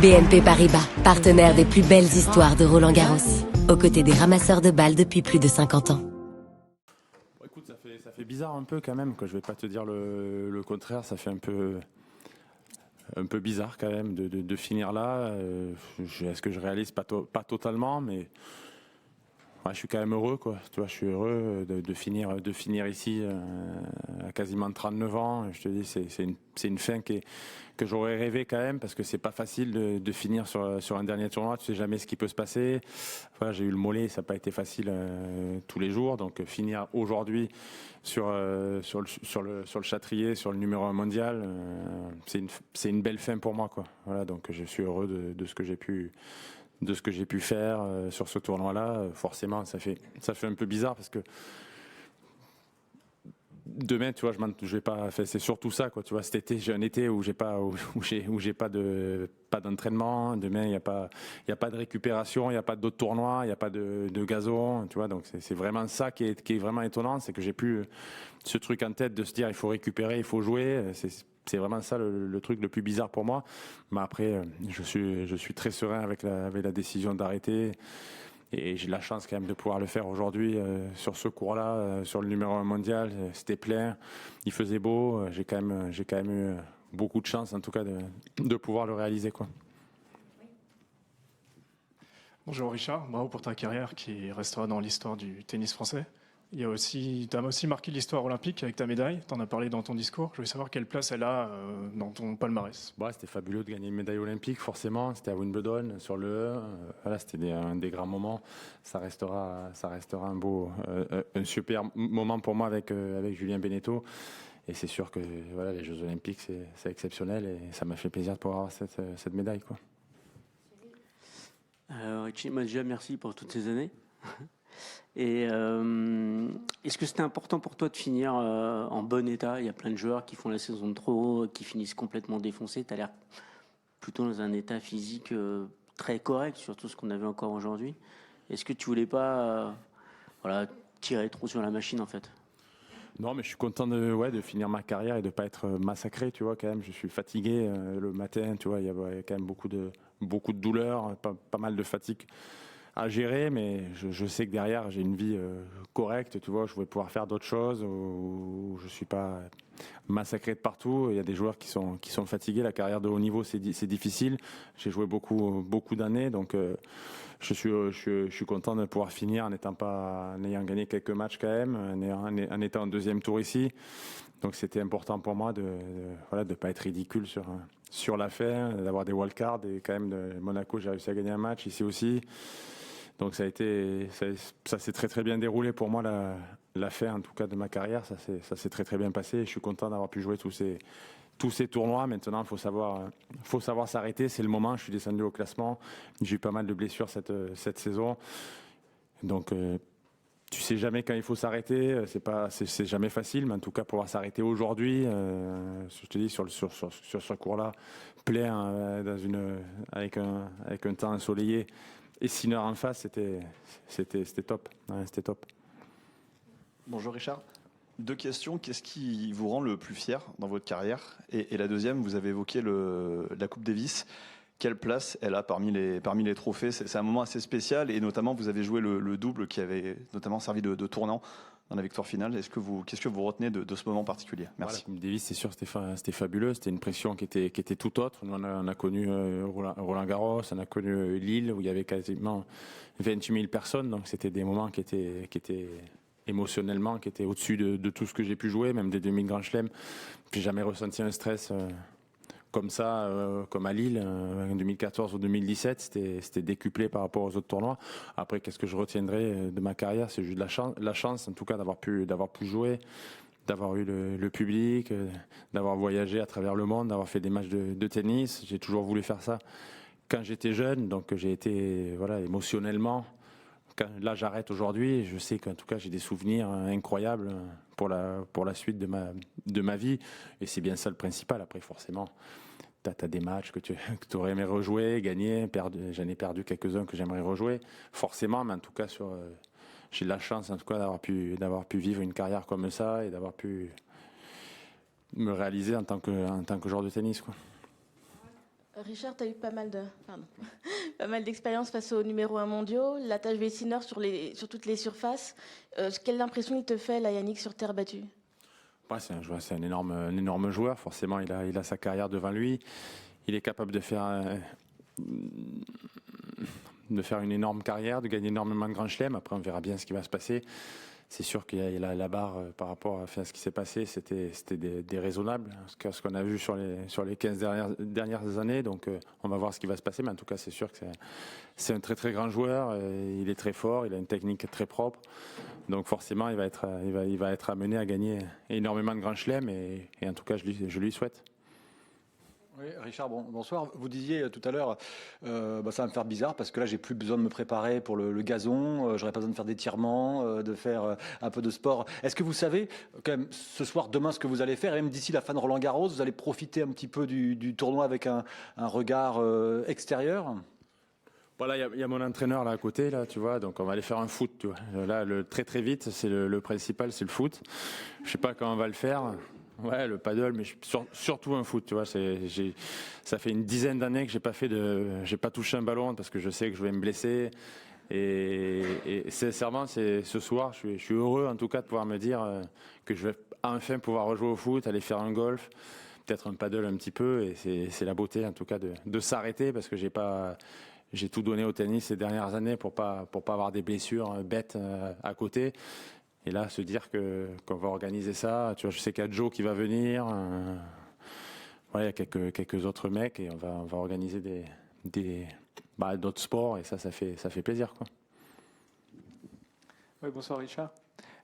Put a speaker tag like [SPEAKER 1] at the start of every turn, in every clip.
[SPEAKER 1] BNP Paribas, partenaire des plus belles histoires de Roland-Garros, aux côtés des ramasseurs de balles depuis plus de 50 ans.
[SPEAKER 2] Bon, écoute, ça fait bizarre un peu quand même, que je vais pas te dire le contraire, ça fait un peu bizarre quand même de finir là. Est-ce que je réalise pas totalement, mais ouais, je suis quand même heureux, quoi. Tu vois, je suis heureux de finir ici à quasiment 39 ans. Je te dis, c'est une fin que j'aurais rêvé quand même, parce que c'est pas facile de finir sur un dernier tournoi. Tu sais jamais ce qui peut se passer. Voilà, j'ai eu le mollet, ça n'a pas été facile tous les jours. Donc finir aujourd'hui sur le Châtrier, sur le numéro 1 mondial, c'est une belle fin pour moi, quoi. Voilà, donc je suis heureux de ce que j'ai pu faire sur ce tournoi-là. Forcément, ça fait un peu bizarre, parce que demain, tu vois, je vais pas. Enfin, c'est surtout ça, quoi. Tu vois, cet été, j'ai un été où j'ai pas d'entraînement. Demain, il y a pas de récupération, il y a pas d'autres tournois, il y a pas de gazon. Tu vois, donc c'est vraiment ça qui est vraiment étonnant, c'est que j'ai plus ce truc en tête de se dire il faut récupérer, il faut jouer. C'est vraiment ça le truc le plus bizarre pour moi. Mais après, je suis très serein avec la décision d'arrêter. Et j'ai la chance quand même de pouvoir le faire aujourd'hui sur ce cours-là, sur le numéro 1 mondial. C'était plein, il faisait beau. J'ai quand même eu beaucoup de chance, en tout cas, de pouvoir le réaliser, quoi.
[SPEAKER 3] Bonjour Richard, bravo pour ta carrière qui restera dans l'histoire du tennis français. Tu as aussi marqué l'histoire olympique avec ta médaille, tu en as parlé dans ton discours. Je voulais savoir quelle place elle a dans ton palmarès.
[SPEAKER 2] Bah, c'était fabuleux de gagner une médaille olympique, forcément. C'était à Wimbledon, sur le E. Voilà, c'était un des grands moments. Ça restera un super moment pour moi avec Julien Beneteau. Et c'est sûr que voilà, les Jeux olympiques, c'est exceptionnel, et ça m'a fait plaisir de pouvoir avoir cette médaille, quoi.
[SPEAKER 4] Richie, déjà merci pour toutes ces années. Et est-ce que c'était important pour toi de finir en bon état? Il y a plein de joueurs qui font la saison de trop, qui finissent complètement défoncés. Tu as l'air plutôt dans un état physique très correct, surtout ce qu'on avait encore aujourd'hui. Est-ce que tu voulais pas tirer trop sur la machine, en fait?
[SPEAKER 2] Non, mais je suis content de finir ma carrière et de pas être massacré, tu vois, quand même. Je suis fatigué le matin, tu vois, il y a quand même beaucoup de douleurs, pas mal de fatigue à gérer, mais je sais que derrière j'ai une vie correcte, tu vois, je vais pouvoir faire d'autres choses, où je suis pas massacré de partout. Il y a des joueurs qui sont fatigués. La carrière de haut niveau, c'est difficile. J'ai joué beaucoup d'années, donc je suis content de pouvoir finir en ayant gagné quelques matchs quand même, en étant en deuxième tour ici. Donc c'était important pour moi de pas être ridicule sur la fin, d'avoir des wildcards, et quand même de Monaco, j'ai réussi à gagner un match ici aussi. Donc ça s'est très très bien déroulé pour moi, la fin en tout cas de ma carrière. Ça s'est très très bien passé, et je suis content d'avoir pu jouer tous ces tournois. Maintenant, il faut savoir s'arrêter. C'est le moment. Je suis descendu au classement. J'ai eu pas mal de blessures cette saison. Donc tu sais jamais quand il faut s'arrêter. C'est jamais facile, mais en tout cas pouvoir s'arrêter aujourd'hui, je te dis, sur ce cours-là, plein, avec un temps ensoleillé et 6 heures en face, c'était top. Ouais, c'était top.
[SPEAKER 5] Bonjour Richard. 2 questions. Qu'est-ce qui vous rend le plus fier dans votre carrière? Et la deuxième, vous avez évoqué la Coupe Davis. Quelle place elle a parmi les trophées? C'est un moment assez spécial, et notamment vous avez joué le double qui avait notamment servi de tournant dans la victoire finale. Qu'est-ce que vous retenez de ce moment particulier? Merci.
[SPEAKER 2] Voilà, la Coupe Davis, c'est sûr, c'était fabuleux. C'était une pression qui était tout autre. Nous, on a connu Roland-Garros, on a connu Lille, où il y avait quasiment 28 000 personnes. Donc c'était des moments qui étaient émotionnellement, qui étaient au-dessus de tout ce que j'ai pu jouer, même des 2000 Grand Chelem. J'ai jamais ressenti un stress comme ça, comme à Lille en 2014 ou 2017, c'était décuplé par rapport aux autres tournois. Après, qu'est-ce que je retiendrai de ma carrière? C'est juste la chance, en tout cas, d'avoir pu jouer, d'avoir eu le public, d'avoir voyagé à travers le monde, d'avoir fait des matchs de tennis. J'ai toujours voulu faire ça quand j'étais jeune, donc j'ai été émotionnellement. Là, j'arrête aujourd'hui. Je sais qu'en tout cas, j'ai des souvenirs incroyables pour la suite de ma vie. Et c'est bien ça le principal. Après, forcément, tu as des matchs que tu aurais aimé rejouer, gagner. J'en ai perdu quelques-uns que j'aimerais rejouer. Forcément, mais en tout cas, j'ai de la chance en tout cas d'avoir pu vivre une carrière comme ça, et d'avoir pu me réaliser en tant que joueur de tennis, quoi.
[SPEAKER 6] Richard, tu as eu pas mal pas mal d'expérience face aux numéros 1 mondiaux. La tâche Vessineur sur toutes les surfaces. Quelle impression il te fait, là, Yannick, sur terre battue?
[SPEAKER 2] Ouais, c'est un énorme joueur. Forcément, il a sa carrière devant lui. Il est capable de faire une énorme carrière, de gagner énormément de grands chelems. Après, on verra bien ce qui va se passer. C'est sûr qu'il y a la barre par rapport à ce qui s'est passé, c'était déraisonnable, ce qu'on a vu sur les 15 dernières années. Donc on va voir ce qui va se passer, mais en tout cas c'est sûr que c'est un très très grand joueur. Il est très fort, il a une technique très propre. Donc forcément il va être amené à gagner énormément de grands chelems et en tout cas je lui souhaite.
[SPEAKER 7] Oui, Richard, bonsoir. Vous disiez tout à l'heure, ça va me faire bizarre parce que là, j'ai plus besoin de me préparer pour le gazon, j'aurais pas besoin de faire d'étirements, de faire un peu de sport. Est-ce que vous savez, quand même, ce soir, demain, ce que vous allez faire, et même d'ici la fin de Roland-Garros, vous allez profiter un petit peu du tournoi avec un regard extérieur?
[SPEAKER 2] Voilà, il y a mon entraîneur là à côté, là, tu vois, donc on va aller faire un foot, tu vois. Là, très très vite, c'est le principal, c'est le foot. Je sais pas quand on va le faire. Ouais, le paddle, mais surtout un foot, tu vois. Ça fait une dizaine d'années que j'ai pas touché un ballon parce que je sais que je vais me blesser. Et sincèrement, ce soir, je suis heureux en tout cas de pouvoir me dire que je vais enfin pouvoir rejouer au foot, aller faire un golf, peut-être un paddle un petit peu. Et c'est la beauté en tout cas de s'arrêter parce que j'ai tout donné au tennis ces dernières années pour pas avoir des blessures bêtes à côté. Et là, se dire qu'on va organiser ça, tu vois, je sais qu'il y a Joe qui va venir, il y a quelques autres mecs et on va organiser d'autres sports et ça fait plaisir, quoi.
[SPEAKER 8] Oui, bonsoir Richard.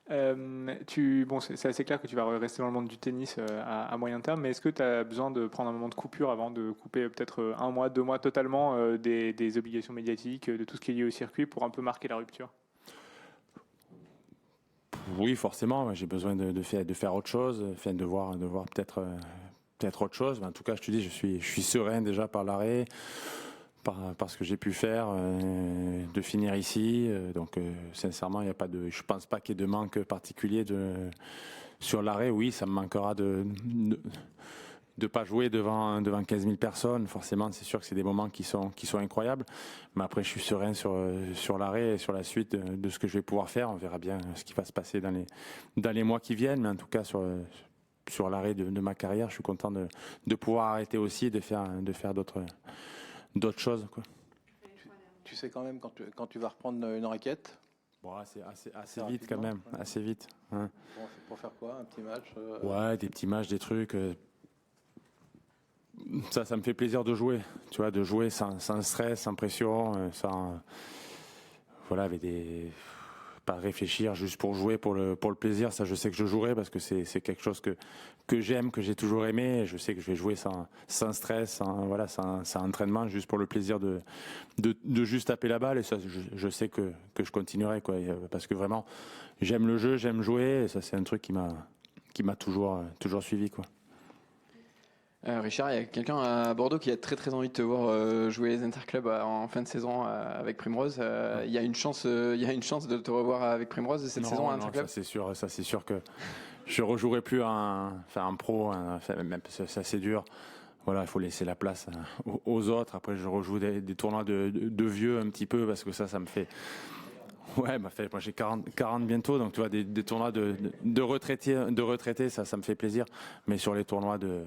[SPEAKER 8] C'est assez clair que tu vas rester dans le monde du tennis à moyen terme, mais est-ce que tu as besoin de prendre un moment de coupure avant de couper peut-être 1 mois, 2 mois totalement des obligations médiatiques, de tout ce qui est lié au circuit pour un peu marquer la rupture?
[SPEAKER 2] Oui, forcément, j'ai besoin de faire autre chose, de voir peut-être autre chose. Mais en tout cas, je te dis, je suis serein déjà par l'arrêt, par ce que j'ai pu faire, de finir ici. Donc, sincèrement, je pense pas qu'il y ait de manque particulier sur l'arrêt. Oui, ça me manquera de pas jouer devant 15 000 personnes. Forcément, c'est sûr que c'est des moments qui sont incroyables. Mais après, je suis serein sur l'arrêt et sur la suite de ce que je vais pouvoir faire. On verra bien ce qui va se passer dans les mois qui viennent. Mais en tout cas, sur l'arrêt de ma carrière, je suis content de pouvoir arrêter aussi, de faire d'autres choses, quoi.
[SPEAKER 7] Tu sais quand même quand tu vas reprendre une raquette?
[SPEAKER 2] Bon, c'est assez vite quand même, assez vite. Hein.
[SPEAKER 7] Bon, c'est pour faire quoi? Un petit match
[SPEAKER 2] Ouais, des petits matchs, des trucs. Ça me fait plaisir de jouer, tu vois, de jouer sans stress, sans pression, avec pas réfléchir juste pour jouer pour le plaisir. Ça, je sais que je jouerai parce que c'est quelque chose que j'aime, que j'ai toujours aimé. Et je sais que je vais jouer sans stress, sans entraînement, juste pour le plaisir de juste taper la balle. Et ça, je sais que je continuerai, quoi, parce que vraiment, j'aime le jeu, j'aime jouer. Et ça, c'est un truc qui m'a toujours suivi, quoi.
[SPEAKER 9] Richard, il y a quelqu'un à Bordeaux qui a très très envie de te voir jouer les interclubs en fin de saison avec Primrose. Il y a une chance de te revoir avec Primrose cette saison à Interclub.
[SPEAKER 2] Ça c'est sûr que je rejouerai plus en pro. Même ça c'est dur. Voilà, il faut laisser la place aux autres. Après, je rejoue des tournois de vieux un petit peu parce que ça me fait. Ouais, moi j'ai 40 bientôt, donc tu vois des tournois de retraités, ça me fait plaisir. Mais sur les tournois de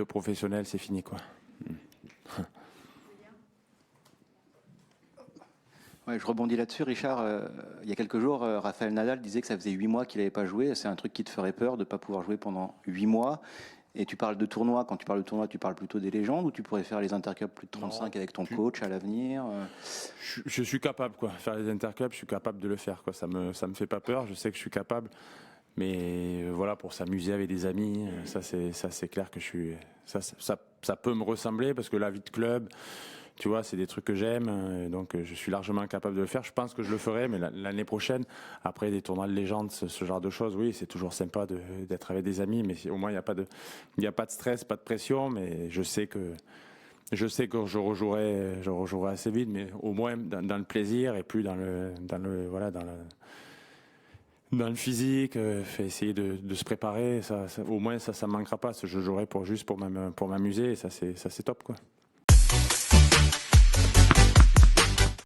[SPEAKER 2] professionnels, c'est fini, quoi.
[SPEAKER 10] Ouais, je rebondis là-dessus, Richard. Il y a quelques jours, Rafael Nadal disait que ça faisait 8 mois qu'il n'avait pas joué. C'est un truc qui te ferait peur de ne pas pouvoir jouer pendant 8 mois. Et tu parles de tournoi. Quand tu parles de tournoi, tu parles plutôt des légendes ou tu pourrais faire les interclubs plus de 35 avec ton coach à l'avenir?
[SPEAKER 2] Je suis capable, quoi. Faire les interclubs, je suis capable de le faire, quoi. Ça me fait pas peur. Je sais que je suis capable. Mais voilà, pour s'amuser avec des amis, ça c'est clair que ça peut me ressembler parce que la vie de club, tu vois, c'est des trucs que j'aime, donc je suis largement capable de le faire. Je pense que je le ferai, mais l'année prochaine, après des tournois de légende, ce genre de choses, oui, c'est toujours sympa d'être avec des amis, mais au moins il n'y a pas de stress, pas de pression, mais je sais que je rejouerai assez vite, mais au moins dans le plaisir et plus dans le physique, essayer de se préparer, au moins ça me manquera pas. Je jouerai juste pour m'amuser et ça c'est top, quoi.